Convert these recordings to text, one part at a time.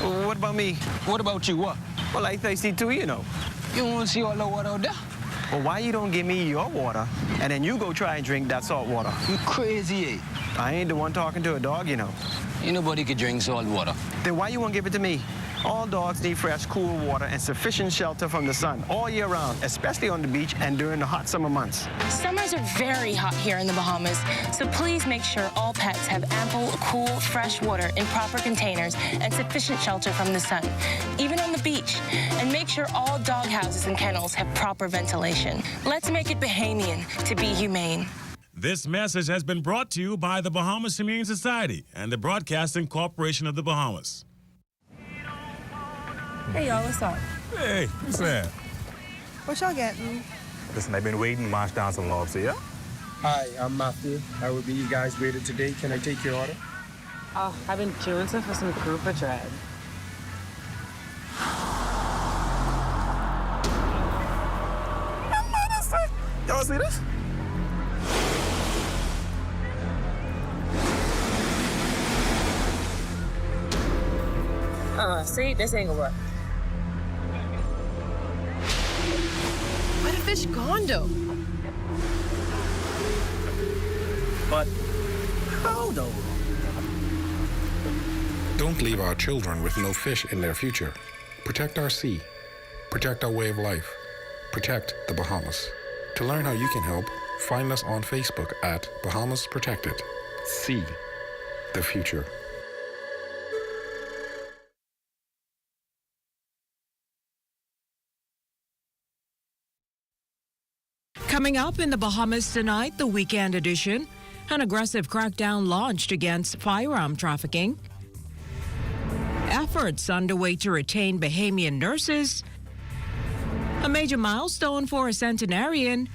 What about me? What about you? What? Well, I thirsty too, you know. You want to see all the water out there? Well, why you don't give me your water, and then you go try and drink that salt water? You crazy, eh? I ain't the one talking to a dog, you know. Ain't nobody can drink salt water. Then why you won't give it to me? All dogs need fresh, cool water and sufficient shelter from the sun all year round, especially on the beach and during the hot summer months. Summers are very hot here in the Bahamas, so please make sure all pets have ample, cool, fresh water in proper containers and sufficient shelter from the sun, even on the beach. And make sure all dog houses and kennels have proper ventilation. Let's make it Bahamian to be humane. This message has been brought to you by the Bahamas Humane Society and the Broadcasting Corporation of the Bahamas. Hey, y'all, what's up? Hey, what's that? What y'all getting? Listen, I've been waiting to march down some lobster, yeah? Hi, I'm Matthew. I will be you guys' waiter today. Can I take your order? Oh, I've been chewing some for some grouper dread. Y'all see this? See, this ain't gonna work. Where the fish gone, though? But how though? Don't leave our children with no fish in their future. Protect our sea. Protect our way of life. Protect the Bahamas. To learn how you can help, find us on Facebook at Bahamas Protected. Sea, the future. Coming up in the Bahamas tonight, the weekend edition, an aggressive crackdown launched against firearm trafficking. Efforts underway to retain Bahamian nurses. A major milestone for a Centenarian.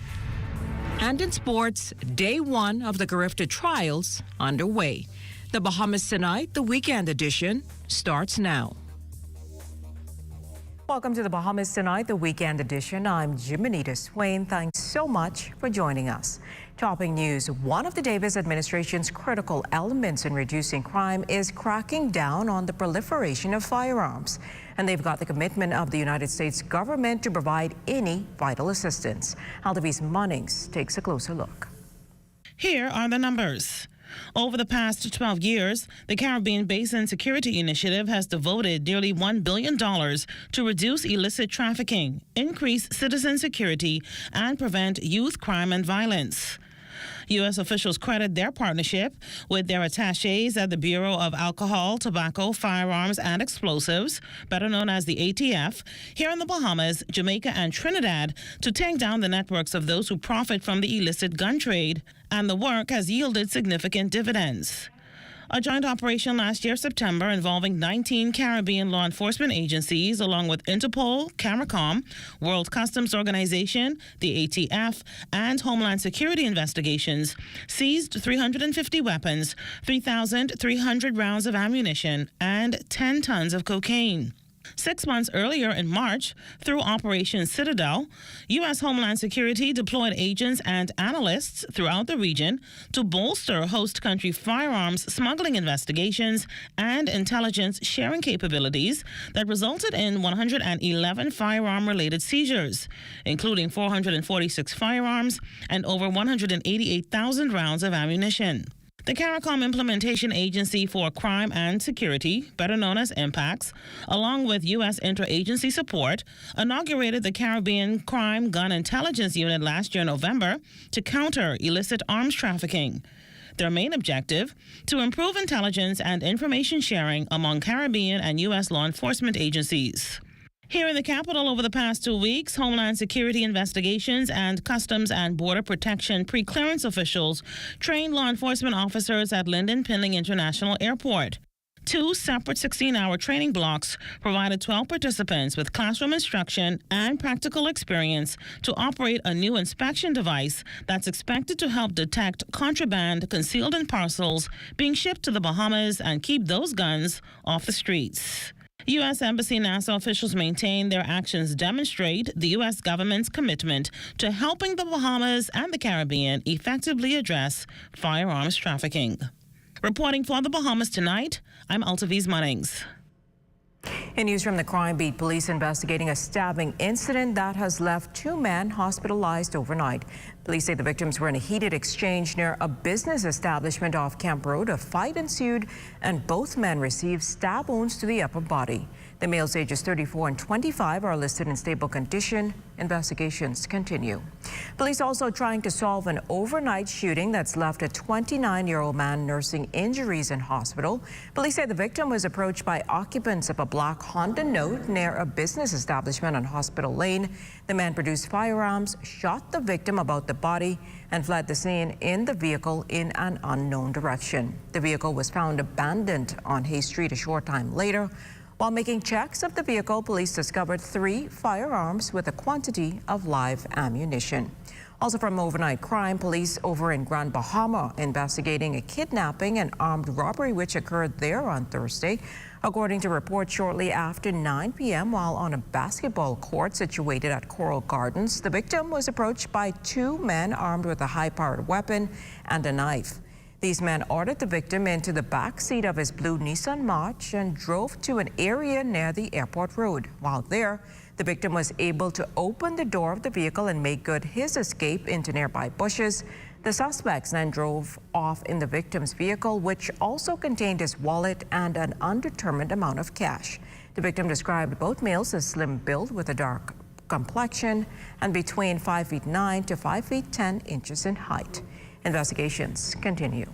And in sports, day one of the Carifta trials underway. The Bahamas tonight, the weekend edition, starts now. Welcome to the Bahamas Tonight, the weekend edition. I'm Jimenita Swain. Thanks so much for joining us. Topping news, one of the Davis administration's critical elements in reducing crime is cracking down on the proliferation of firearms. And they've got the commitment of the United States government to provide any vital assistance. Aldavis Munnings takes a closer look. Here are the numbers. Over the past 12 years, the Caribbean Basin Security Initiative has devoted nearly $1 billion to reduce illicit trafficking, increase citizen security, and prevent youth crime and violence. U.S. officials credit their partnership with their attachés at the Bureau of Alcohol, Tobacco, Firearms, and Explosives, better known as the ATF, here in the Bahamas, Jamaica, and Trinidad to take down the networks of those who profit from the illicit gun trade. And the work has yielded significant dividends. A joint operation last year, September, involving 19 Caribbean law enforcement agencies, along with Interpol, CARICOM, World Customs Organization, the ATF, and Homeland Security investigations, seized 350 weapons, 3,300 rounds of ammunition, and 10 tons of cocaine. 6 months earlier in March, through Operation Citadel, U.S. Homeland Security deployed agents and analysts throughout the region to bolster host country firearms smuggling investigations and intelligence sharing capabilities that resulted in 111 firearm-related seizures, including 446 firearms and over 188,000 rounds of ammunition. The CARICOM Implementation Agency for Crime and Security, better known as IMPACTS, along with U.S. interagency support, inaugurated the Caribbean Crime Gun Intelligence Unit last year in November to counter illicit arms trafficking. Their main objective, to improve intelligence and information sharing among Caribbean and U.S. law enforcement agencies. Here in the capital over the past 2 weeks, Homeland Security investigations and Customs and Border Protection pre-clearance officials trained law enforcement officers at Lyndon Pinling International Airport. 2 separate 16-hour training blocks provided 12 participants with classroom instruction and practical experience to operate a new inspection device that's expected to help detect contraband concealed in parcels being shipped to the Bahamas and keep those guns off the streets. U.S. Embassy NASA officials maintain their actions demonstrate the U.S. government's commitment to helping the Bahamas and the Caribbean effectively address firearms trafficking. Reporting for the Bahamas Tonight, I'm Altaviz Munnings. In news from the crime beat, police investigating a stabbing incident that has left 2 men hospitalized overnight. Police say the victims were in a heated exchange near a business establishment off Camp Road. A fight ensued and both men received stab wounds to the upper body. The males ages 34 and 25 are listed in stable condition. Investigations continue. Police also trying to solve an overnight shooting that's left a 29-year-old man nursing injuries in hospital. Police say the victim was approached by occupants of a black Honda Note near a business establishment on Hospital Lane. The man produced firearms, shot the victim about the body, and fled the scene in the vehicle in an unknown direction. The vehicle was found abandoned on Hay Street a short time later. While making checks of the vehicle, police discovered 3 firearms with a quantity of live ammunition. Also from overnight crime, police over in Grand Bahama investigating a kidnapping and armed robbery which occurred there on Thursday. According to reports, shortly after 9 p.m. while on a basketball court situated at Coral Gardens, the victim was approached by 2 men armed with a high-powered weapon and a knife. These men ordered the victim into the back seat of his blue Nissan March and drove to an area near the airport road. While there, the victim was able to open the door of the vehicle and make good his escape into nearby bushes. The suspects then drove off in the victim's vehicle, which also contained his wallet and an undetermined amount of cash. The victim described both males as slim build with a dark complexion and between 5'9" to 5'10" in height. Investigations continue.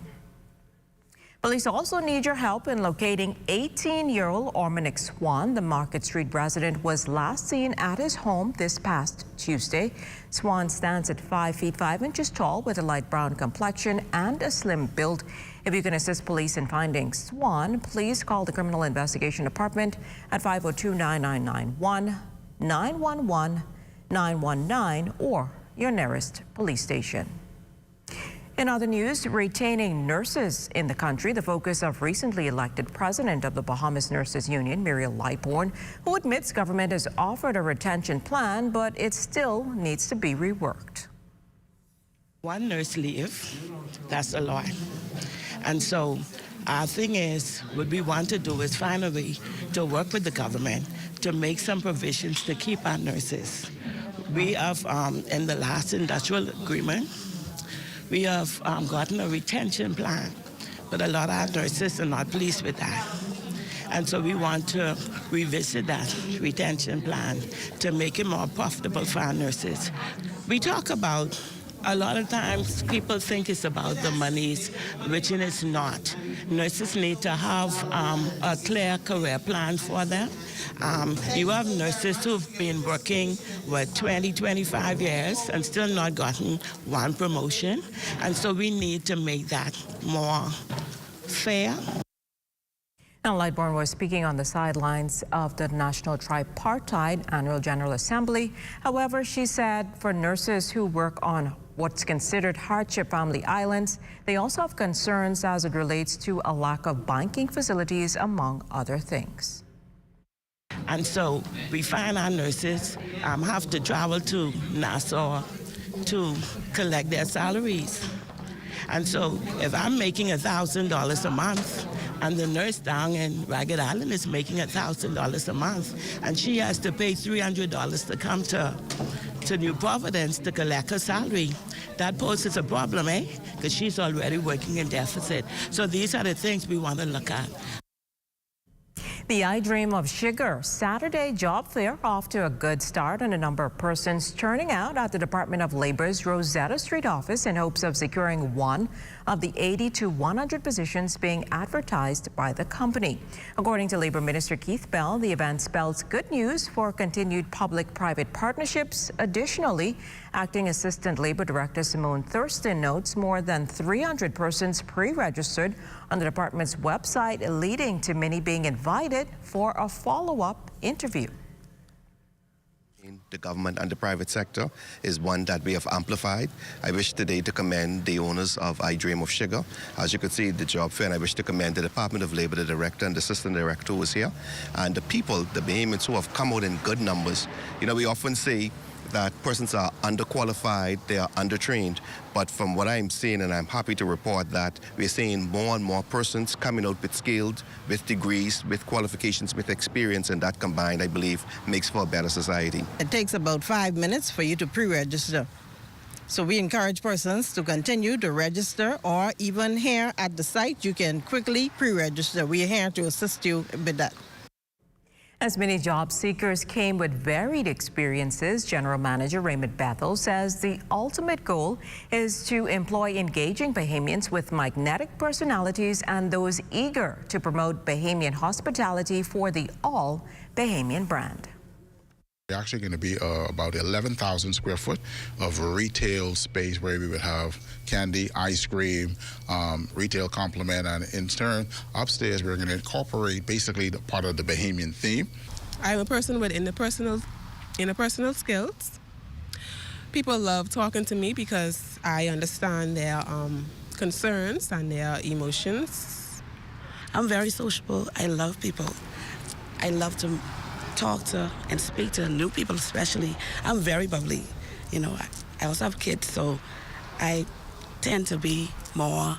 Police also need your help in locating 18-year-old Ormanic Swan. The Market Street resident was last seen at his home this past Tuesday. Swan stands at 5'5" tall with a light brown complexion and a slim build. If you can assist police in finding Swan, please call the Criminal Investigation Department at 502-9991, 911-919, or your nearest police station. In other news, retaining nurses in the country, the focus of recently elected president of the Bahamas Nurses Union, Muriel Lightbourne, who admits government has offered a retention plan, but it still needs to be reworked. One nurse leave, that's a lot. And so our thing is, what we want to do is find a way to work with the government to make some provisions to keep our nurses. We have, in the last industrial agreement, we have gotten a retention plan, but a lot of our nurses are not pleased with that. And so we want to revisit that retention plan to make it more profitable for our nurses. We talk about, a lot of times people think it's about the monies, which it is not. Nurses need to have a clear career plan for them. You have nurses who've been working with 20, 25 years and still not gotten one promotion. And so we need to make that more fair. Now, Lightbourne was speaking on the sidelines of the National Tripartite Annual General Assembly. However, she said for nurses who work on what's considered hardship family islands, they also have concerns as it relates to a lack of banking facilities, among other things. And so we find our nurses have to travel to Nassau to collect their salaries. And so if I'm making $1,000 a month and the nurse down in Ragged Island is making $1,000 a month and she has to pay $300 to come to New Providence to collect her salary, that poses a problem, because she's already working in deficit. So these are the things we want to look at. The I Dream of Sugar Saturday job fair off to a good start, and a number of persons turning out at the Department of Labor's Rosetta Street office in hopes of securing one of the 80 to 100 positions being advertised by the company. According to Labor Minister Keith Bell, the event spells good news for continued public-private partnerships. Additionally, Acting Assistant Labor Director Simone Thurston notes more than 300 persons pre-registered on the department's website, leading to many being invited for a follow-up interview. The government and the private sector is one that we have amplified. I wish today to commend the owners of I Dream of Sugar. As you could see, the job fair, and I wish to commend the Department of Labor, the director and the assistant director who was here, and the people, the Bahamians who have come out in good numbers. You know, we often say that persons are underqualified, they are undertrained. But from what I'm seeing, and I'm happy to report that we're seeing more and more persons coming out with skilled, with degrees, with qualifications, with experience, and that combined, I believe, makes for a better society. It takes about 5 minutes for you to pre-register. So we encourage persons to continue to register, or even here at the site, you can quickly pre-register. We're here to assist you with that. As many job seekers came with varied experiences, General Manager Raymond Bethel says the ultimate goal is to employ engaging Bahamians with magnetic personalities and those eager to promote Bahamian hospitality for the all Bahamian brand. They're actually going to be about 11,000 square foot of retail space where we would have candy, ice cream, retail complement, and in turn, upstairs we're going to incorporate basically the part of the Bahamian theme. I'm a person with interpersonal skills. People love talking to me because I understand their concerns and their emotions. I'm very sociable. I love people. I love to talk to and speak to new people especially. I'm very bubbly. You know, I also have kids, so I tend to be more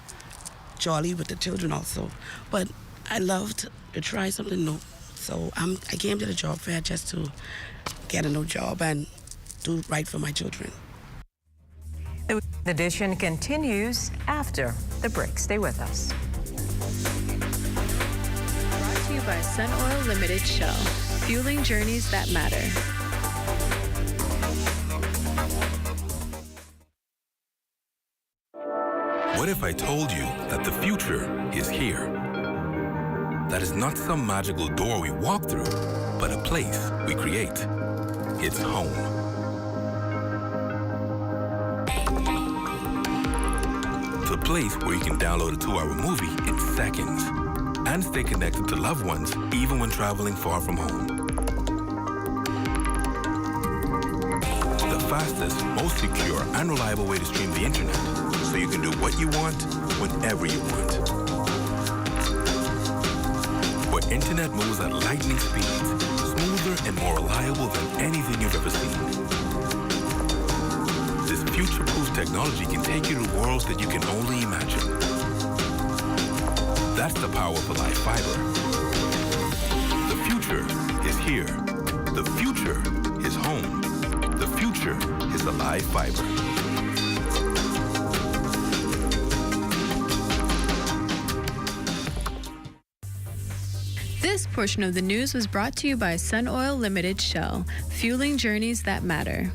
jolly with the children also. But I love to try something new. So I came to the job fair just to get a new job and do right for my children. The edition continues after the break. Stay with us. Brought to you by Sun Oil Limited Shell. Fueling journeys that matter. What if I told you that the future is here? That is not some magical door we walk through, but a place we create. It's home. The place where you can download a 2-hour movie in seconds and stay connected to loved ones even when traveling far from home. The fastest, most secure, and reliable way to stream the internet, so you can do what you want, whenever you want. Where internet moves at lightning speeds, smoother and more reliable than anything you've ever seen. This future-proof technology can take you to worlds that you can only imagine. That's the power of Alive Fiber. The future is here. The future is home. The future is Alive Fiber. This portion of the news was brought to you by Sun Oil Limited Shell, fueling journeys that matter.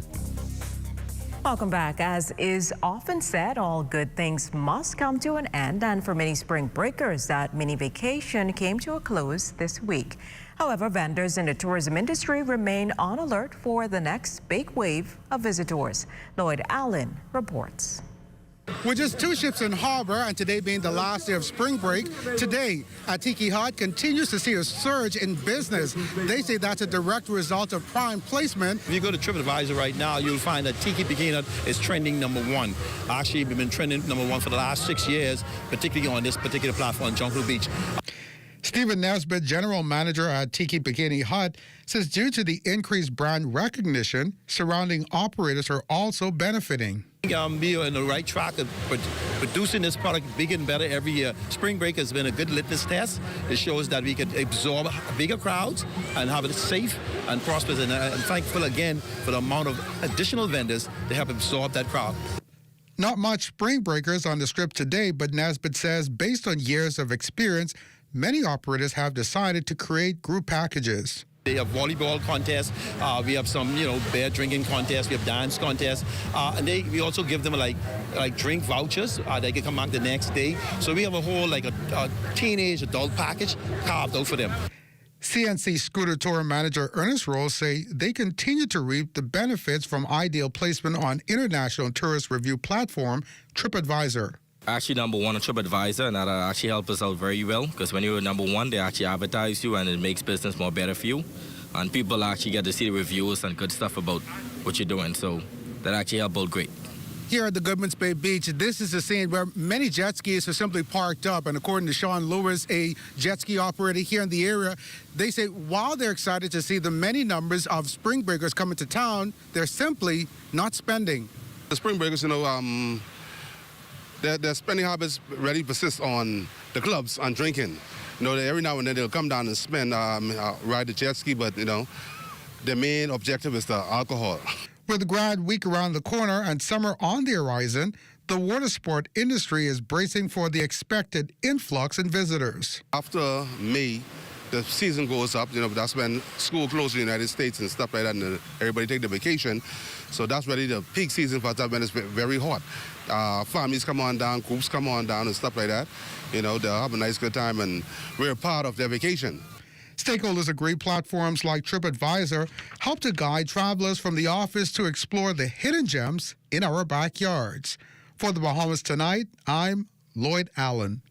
Welcome back. As is often said, all good things must come to an end, and for many spring breakers, that mini vacation came to a close this week. However, vendors in the tourism industry remain on alert for the next big wave of visitors. Lloyd Allen reports. With just 2 ships in harbor and today being the last day of spring break, today Tiki Hut continues to see a surge in business. They say that's a direct result of prime placement. If you go to TripAdvisor right now, you'll find that Tiki Bikini Hut is trending #1. Actually, we've been trending #1 for the last 6 years, particularly on this particular platform, Jungle Beach. Stephen Nesbitt, general manager at Tiki Bikini Hut, says due to the increased brand recognition, surrounding operators are also benefiting. We are on the right track of producing this product bigger and better every year. Spring break has been a good litmus test. It shows that we can absorb bigger crowds and have it safe and prosperous. And I'm thankful again for the amount of additional vendors to help absorb that crowd. Not much spring breakers on the strip today, but Nesbitt says based on years of experience, many operators have decided to create group packages. They have volleyball contests. We have some, beer drinking contests. We have dance contests, and we also give them like drink vouchers. They can come back the next day. So we have a whole a teenage adult package carved out for them. CNC Scooter Tour Manager Ernest Rose say they continue to reap the benefits from ideal placement on international tourist review platform TripAdvisor. Actually #1 on TripAdvisor, and that actually helps us out very well because when you're #1, they actually advertise you and it makes business more better for you. And people actually get to see the reviews and good stuff about what you're doing, so that actually helps out great. Here at the Goodman's Bay Beach, this is a scene where many jet skis are simply parked up. And according to Sean Lewis, a jet ski operator here in the area, they say while they're excited to see the many numbers of spring breakers coming to town, they're simply not spending. The spring breakers, their spending habits really persist on the clubs, on drinking. Every now and then they'll come down and spend, ride the jet ski, but, their main objective is the alcohol. With Grad Week around the corner and summer on the horizon, the water sport industry is bracing for the expected influx in visitors. After May, the season goes up. That's when school closes in the United States and stuff like that, and everybody take their vacation. So that's really the peak season for that when it's very hot. Families come on down, groups come on down and stuff like that. They'll have a nice good time, and we're part of their vacation. Stakeholders agree platforms like TripAdvisor help to guide travelers from the office to explore the hidden gems in our backyards. For the Bahamas Tonight, I'm Lloyd Allen.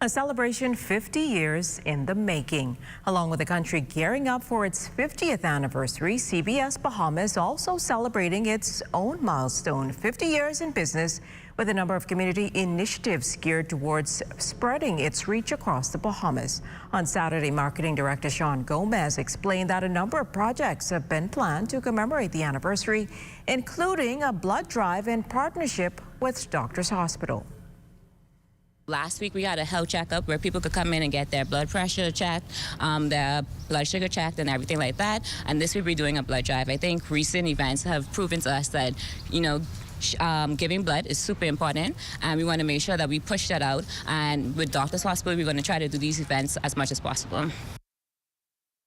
A celebration 50 years in the making. Along with the country gearing up for its 50th anniversary, CBS Bahamas also celebrating its own milestone, 50 years in business, with a number of community initiatives geared towards spreading its reach across the Bahamas. On Saturday, Marketing Director Sean Gomez explained that a number of projects have been planned to commemorate the anniversary, including a blood drive in partnership with Doctors Hospital. Last week we had a health checkup where people could come in and get their blood pressure checked, their blood sugar checked and everything like that. And this week we're doing a blood drive. I think recent events have proven to us that, giving blood is super important, and we want to make sure that we push that out. And with Doctors Hospital, we're going to try to do these events as much as possible.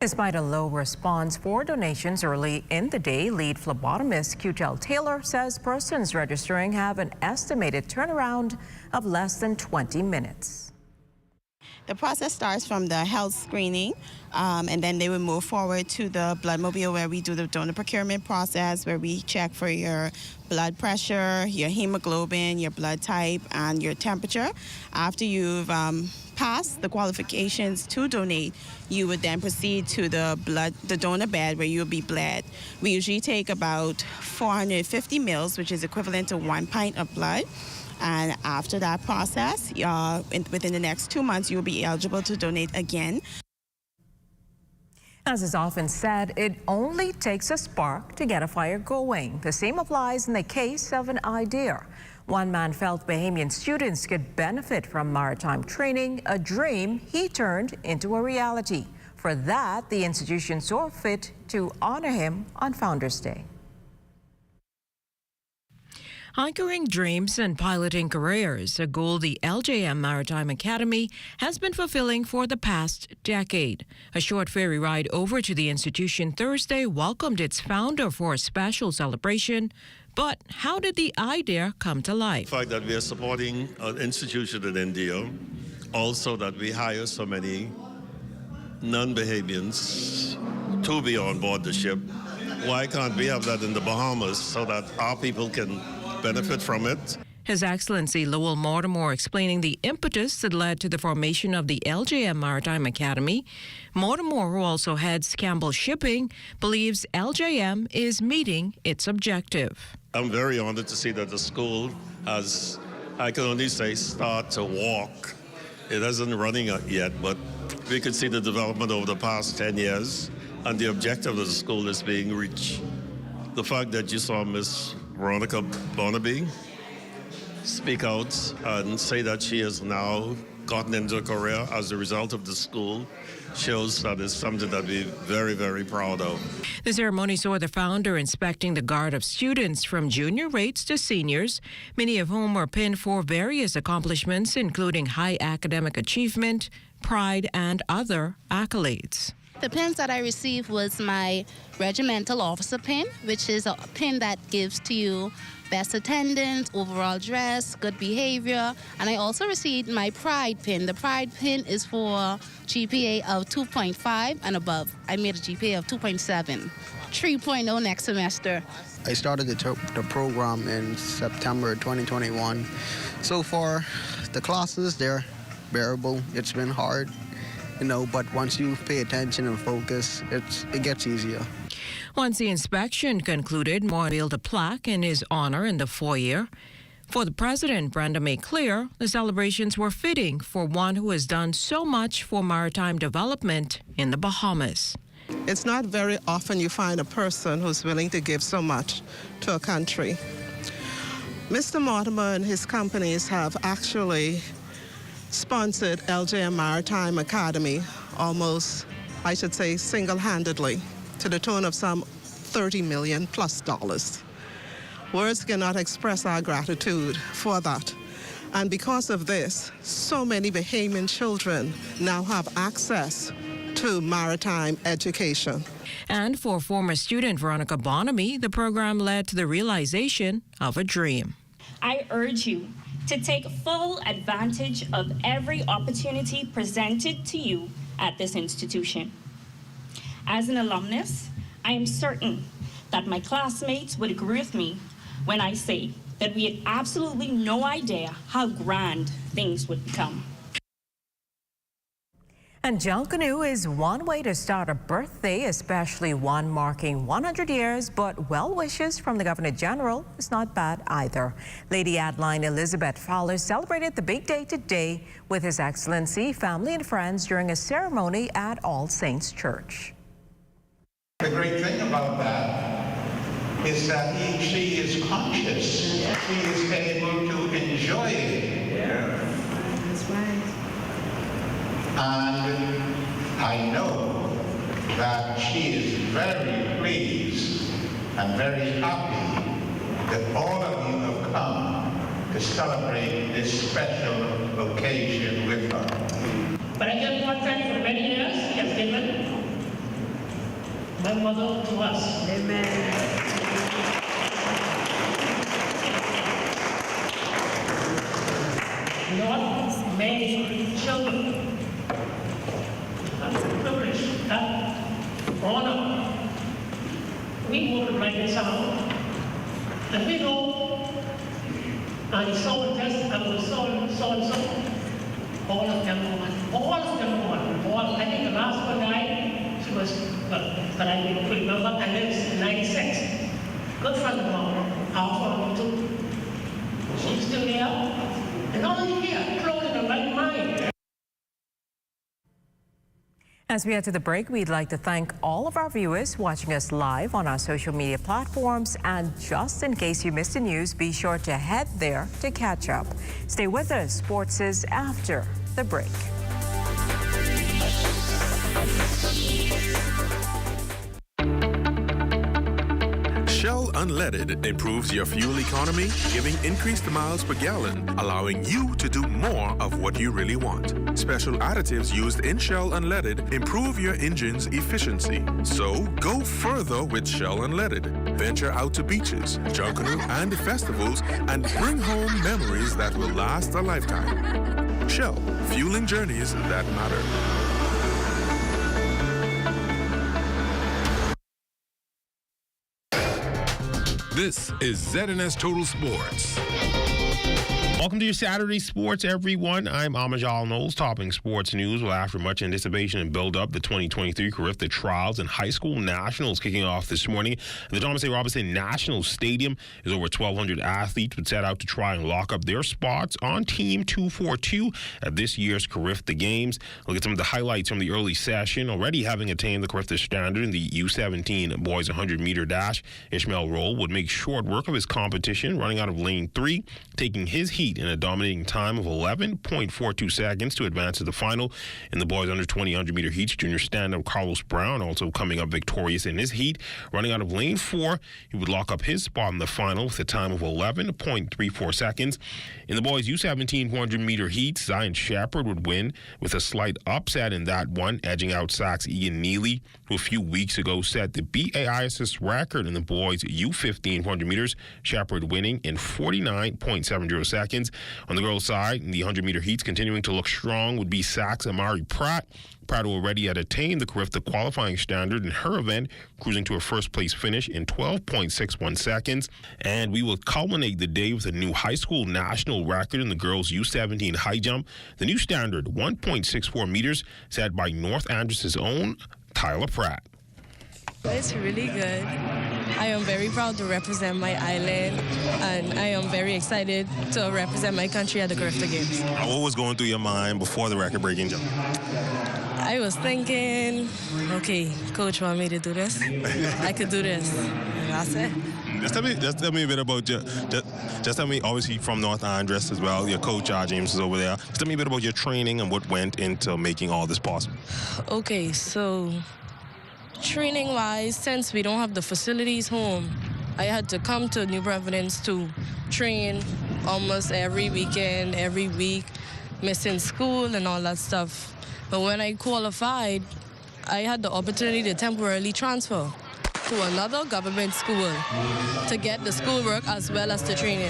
Despite a low response for donations early in the day, lead phlebotomist Q-Tel Taylor says persons registering have an estimated turnaround of less than 20 minutes. The process starts from the health screening, and then they will move forward to the blood mobile where we do the donor procurement process, where we check for your blood pressure, your hemoglobin, your blood type, and your temperature. After you've passed the qualifications to donate, you would then proceed to the donor bed where you'll be bled. We usually take about 450 mils, which is equivalent to 1 pint of blood. And after that process, within the next 2 months, you'll be eligible to donate again. As is often said, it only takes a spark to get a fire going. The same applies in the case of an idea. One man felt Bahamian students could benefit from maritime training, a dream he turned into a reality. For that, the institution saw fit to honor him on Founders Day. Anchoring dreams and piloting careers, a goal the LJM Maritime Academy has been fulfilling for the past decade. A short ferry ride over to the institution Thursday welcomed its founder for a special celebration. But how did the idea come to life? The fact that we are supporting an institution in India, also that we hire so many non-Bahamians to be on board the ship. Why can't we have that in the Bahamas so that our people can benefit from it? His Excellency Lowell Mortimer explaining the impetus that led to the formation of the LJM Maritime Academy. Mortimer, who also heads Campbell Shipping, believes LJM is meeting its objective. I'm very honored to see that the school has, I can only say, start to walk. It isn't running yet, but we could see the development over the past 10 years, and the objective of the school is being reached. The fact that you saw Miss Veronica Barnaby speak out and say that she has now gotten into a career as a result of the school shows that it's something that we're very, very proud of. The ceremony saw the founder inspecting the guard of students from junior rates to seniors, many of whom were pinned for various accomplishments, including high academic achievement, pride, and other accolades. The pins that I received was my regimental officer pin, which is a pin that gives to you best attendance, overall dress, good behavior. And I also received my pride pin. The pride pin is for GPA of 2.5 and above. I made a GPA of 2.7, 3.0 next semester. I started the program in September 2021. So far, the classes, they're bearable. It's been hard, but once you pay attention and focus, it gets easier. Once the inspection concluded, Moore unveiled a plaque in his honor in the foyer. For the president, Brenda made clear the celebrations were fitting for one who has done so much for maritime development in the Bahamas. It's not very often you find a person who's willing to give so much to a country. Mr. Mortimer and his companies have actually sponsored LJM Maritime Academy almost, I should say, single-handedly to the tune of some $30 million plus. Words cannot express our gratitude for that. And because of this, so many Bahamian children now have access to maritime education. And for former student Veronica Bonamy, the program led to the realization of a dream. I urge you to take full advantage of every opportunity presented to you at this institution. As an alumnus, I am certain that my classmates would agree with me when I say that we had absolutely no idea how grand things would become. And Junkanoo is one way to start a birthday, especially one marking 100 years, but well wishes from the Governor General is not bad either. Lady Adeline Elizabeth Fowler celebrated the big day today with His Excellency, family and friends during a ceremony at All Saints Church. The great thing about that is that she is conscious. She is able to enjoy it. Yeah. That's right. And I know that she is very pleased and very happy that all of you have come to celebrate this special occasion with her. But I just want to thank you for many years she has given my mother to us. Amen. Lord, many children have the privilege, that honor. We multiply this out, and we know, and so and test, and so and so, all of them won. All, I think the last one died, she was, but I didn't remember, and then it's 96. Good friend of mine, our family too. She's still there, and not only here, clothed in the right mind. As we head to the break, we'd like to thank all of our viewers watching us live on our social media platforms. And just in case you missed the news, be sure to head there to catch up. Stay with us. Sports is after the break. Shell Unleaded improves your fuel economy, giving increased miles per gallon, allowing you to do more of what you really want. Special additives used in Shell Unleaded improve your engine's efficiency. So go further with Shell Unleaded. Venture out to beaches, Junkanoo, and festivals, and bring home memories that will last a lifetime. Shell, fueling journeys that matter. This is ZNS Total Sports. Welcome to your Saturday Sports, everyone. I'm Amajal Knowles, topping sports news. Well, after much anticipation and build-up, the 2023 Carifta Trials and High School Nationals kicking off this morning. The Thomas A. Robinson National Stadium is over 1,200 athletes would set out to try and lock up their spots on Team 242 at this year's Carifta Games. Look at some of the highlights from the early session. Already having attained the Carifta standard in the U17 boys 100-meter dash, Ishmael Roll would make short work of his competition, running out of lane 3, taking his heat in a dominating time of 11.42 seconds to advance to the final. In the boys under 20 100-meter heats, junior stand-up Carlos Brown also coming up victorious in his heat. Running out of lane 4, he would lock up his spot in the final with a time of 11.34 seconds. In the boys U17 400-meter heats, Zion Shepard would win with a slight upset in that one, edging out Sacs Ian Neely, who a few weeks ago set the BAISS record in the boys U15 400 meters, Shepard winning in 49.70 seconds. On the girls' side, in the 100-meter heats, continuing to look strong would be Sacs Amari Pratt. Pratt already had attained the Carifta qualifying standard in her event, cruising to a first-place finish in 12.61 seconds. And we will culminate the day with a new high school national record in the girls' U17 high jump. The new standard, 1.64 meters, set by North Andrus's own Tyler Pratt. It's really good. I am very proud to represent my island, and I am very excited to represent my country at the Carifta Games. What was going through your mind before the record-breaking jump? I was thinking, okay, coach want me to do this. I could do this. And that's it. Just tell me a bit about just tell me, obviously from North Andres as well, your coach, James, is over there. Just tell me a bit about your training and what went into making all this possible. Okay, so training-wise, since we don't have the facilities home, I had to come to New Providence to train almost every weekend, every week, missing school and all that stuff. But when I qualified, I had the opportunity to temporarily transfer to another government school to get the schoolwork as well as the training.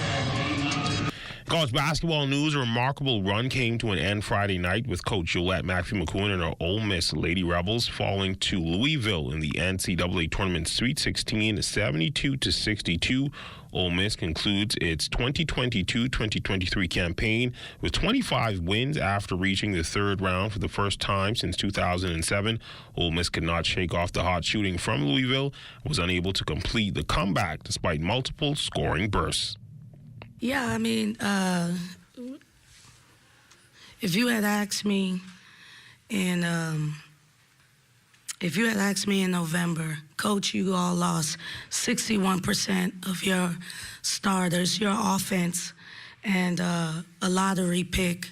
College basketball news, a remarkable run came to an end Friday night with Coach Gillette Maxey-McCoon and her Ole Miss Lady Rebels falling to Louisville in the NCAA Tournament Sweet 16, 72-62. Ole Miss concludes its 2022-2023 campaign with 25 wins after reaching the third round for the first time since 2007. Ole Miss could not shake off the hot shooting from Louisville and was unable to complete the comeback despite multiple scoring bursts. Yeah, I mean, if you had asked me in November, Coach, you all lost 61% of your starters, your offense, and a lottery pick.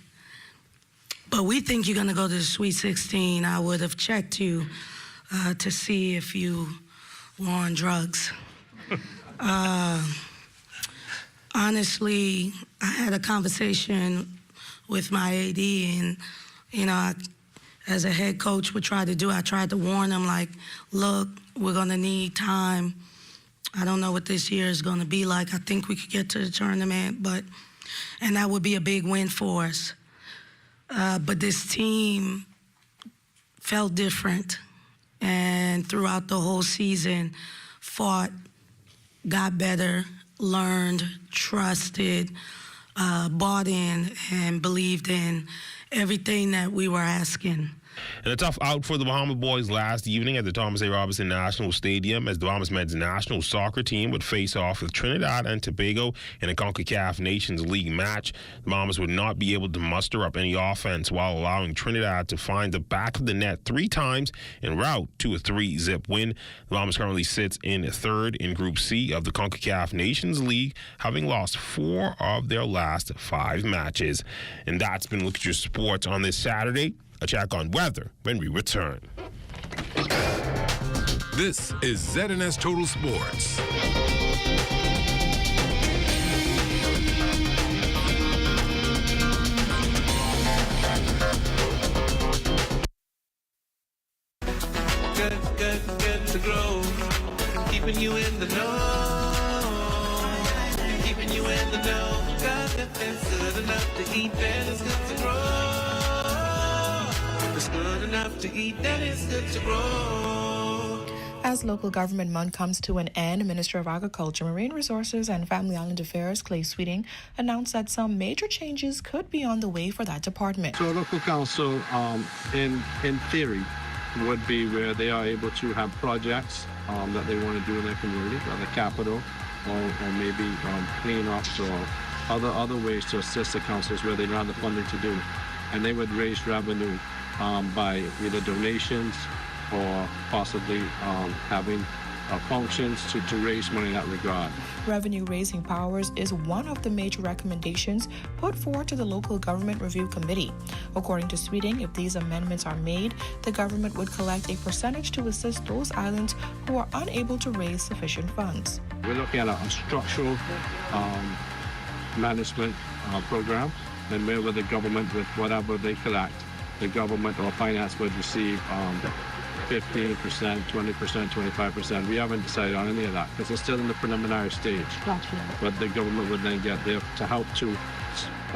But we think you're going to go to the Sweet 16. I would have checked you to see if you were on drugs. Honestly, I had a conversation with my AD, and, you know, as a head coach would try to do, I tried to warn him, like, look, we're going to need time. I don't know what this year is going to be like. I think we could get to the tournament, and that would be a big win for us. But this team felt different, and throughout the whole season, fought, got better, learned, trusted, bought in, and believed in everything that we were asking. And a tough out for the Bahama boys last evening at the Thomas A. Robinson National Stadium as the Bahamas men's national soccer team would face off with Trinidad and Tobago in a CONCACAF Nations League match. The Bahamas would not be able to muster up any offense while allowing Trinidad to find the back of the net 3 times en route to a 3-zip win. The Bahamas currently sits in third in Group C of the CONCACAF Nations League, having lost 4 of their last 5 matches. And that's been Look at Your Sports on this Saturday. A check on weather when we return. This is ZNS Total Sports. Good to grow. Keeping you in the know. Keeping you in the know. God, it's good enough to eat, then it's good to grow. It's good enough to eat, then it's good to grow. As local government month comes to an end, Minister of Agriculture, Marine Resources and Family Island Affairs, Clay Sweeting, announced that some major changes could be on the way for that department. So local council, in theory, would be where they are able to have projects that they want to do in their community, whether capital or maybe cleanups or other ways to assist the councils where they don't have the funding to do it. And they would raise revenue by either donations or possibly having functions to raise money in that regard. Revenue-raising powers is one of the major recommendations put forward to the Local Government Review Committee. According to Sweeting, if these amendments are made, the government would collect a percentage to assist those islands who are unable to raise sufficient funds. We're looking at a structural management program, and where with the government, with whatever they collect, the government or finance would receive 15%, 20%, 25%. We haven't decided on any of that because it's still in the preliminary stage. Gotcha. But the government would then get there to help to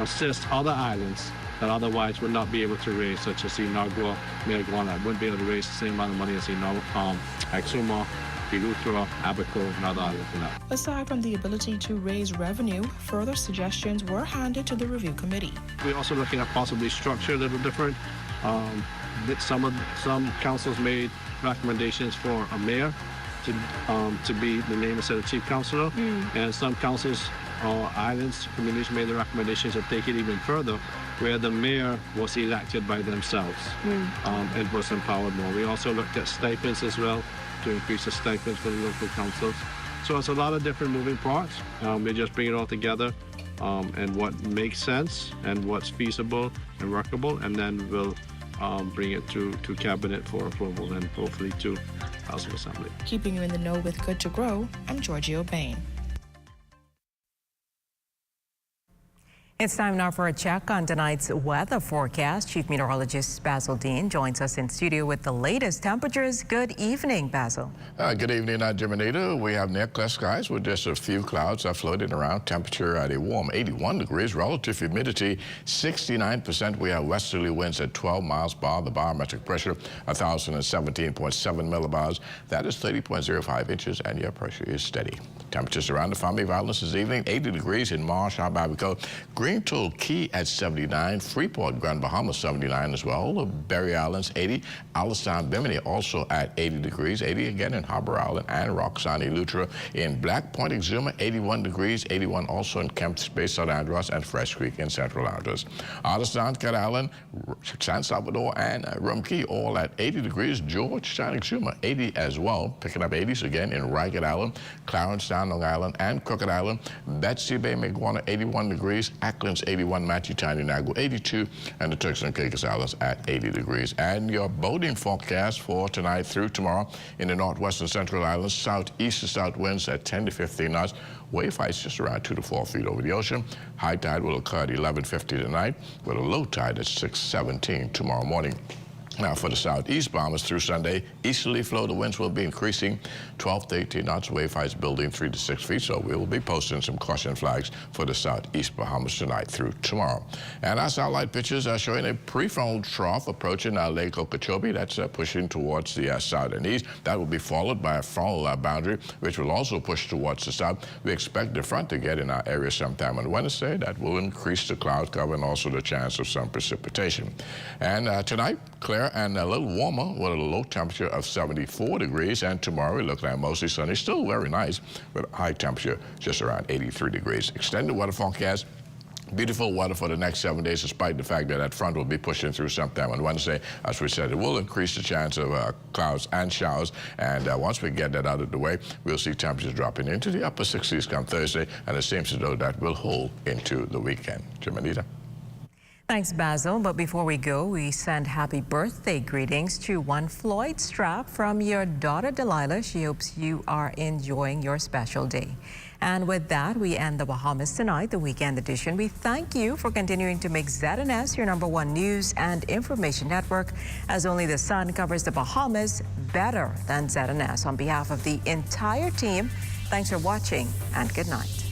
assist other islands that otherwise would not be able to raise, such as Inagua, Miriguana, wouldn't be able to raise the same amount of money as Exuma, Eleuthera, Abaco, and other islands. Aside from the ability to raise revenue, further suggestions were handed to the review committee. We're also looking at possibly structure a little different. Some councils made recommendations for a mayor to be the name instead of chief counselor. And some councils or islands, communities made the recommendations to take it even further, where the mayor was elected by themselves and was empowered more. We also looked at stipends as well, to increase the stipends for the local councils. So it's a lot of different moving parts. We just bring it all together and what makes sense and what's feasible and workable, and then we'll bring it to cabinet for approval and hopefully to House of Assembly. Keeping you in the know with Good to Grow, I'm Georgie O'Bain. It's time now for a check on tonight's weather forecast. Chief Meteorologist Basil Dean joins us in studio with the latest temperatures. Good evening, Basil. Good evening, Jiminita. We have near clear skies with just a few clouds floating around. Temperature at a warm 81 degrees. Relative humidity 69%. We have westerly winds at 12 miles per hour. The barometric pressure 1,017.7 millibars. That is 30.05 inches, and your pressure is steady. Temperatures around the Family Violence this evening 80 degrees in Marsh, Abaco. Green Tool Key at 79, Freeport, Grand Bahama 79 as well, Berry Islands 80, Alistown, Bimini also at 80 degrees, 80 again in Harbor Island and Roxani, Lutra. In Black Point, Exuma 81 degrees, 81 also in Kemp's Bay, South Andros, and Fresh Creek in Central Andros. Alistown, Cat Island, San Salvador, and Rum Key all at 80 degrees, Georgetown, Exuma 80 as well, picking up 80s again in Ragged Island, Clarence Town, Long Island, and Crooked Island, Betsy Bay, Maguana 81 degrees, Ackland's 81, Matthew Tiny Nagu 82, and the Turks and Caicos Islands at 80 degrees. And your boating forecast for tonight through tomorrow in the northwestern central islands, southeast to south winds at 10 to 15 knots. Wave heights just around 2 to 4 feet over the ocean. High tide will occur at 11:50 tonight, with a low tide at 6:17 tomorrow morning. Now for the southeast bombers through Sunday, easterly flow, the winds will be increasing 12 to 18 knots, wave heights building 3 to 6 feet, so we will be posting some caution flags for the southeast Bahamas tonight through tomorrow. And our satellite pictures are showing a prefrontal trough approaching Lake Okeechobee. That's pushing towards the south and east. That will be followed by a frontal boundary, which will also push towards the south. We expect the front to get in our area sometime on Wednesday. That will increase the cloud cover and also the chance of some precipitation. And tonight, clear and a little warmer with a low temperature of 74 degrees. And tomorrow, we look at mostly sunny, still very nice, with a high temperature just around 83 degrees. Extended weather forecast. Beautiful weather for the next 7 days, despite the fact that front will be pushing through sometime on Wednesday. As we said, it will increase the chance of clouds and showers. And once we get that out of the way, we'll see temperatures dropping into the upper 60s come Thursday. And it seems as though that will hold into the weekend. Jiminita. Thanks, Basil. But before we go, we send happy birthday greetings to one Floyd Strap from your daughter, Delilah. She hopes you are enjoying your special day. And with that, we end the Bahamas Tonight, the weekend edition. We thank you for continuing to make ZNS your #1 news and information network, as only the sun covers the Bahamas better than ZNS. On behalf of the entire team, thanks for watching and good night.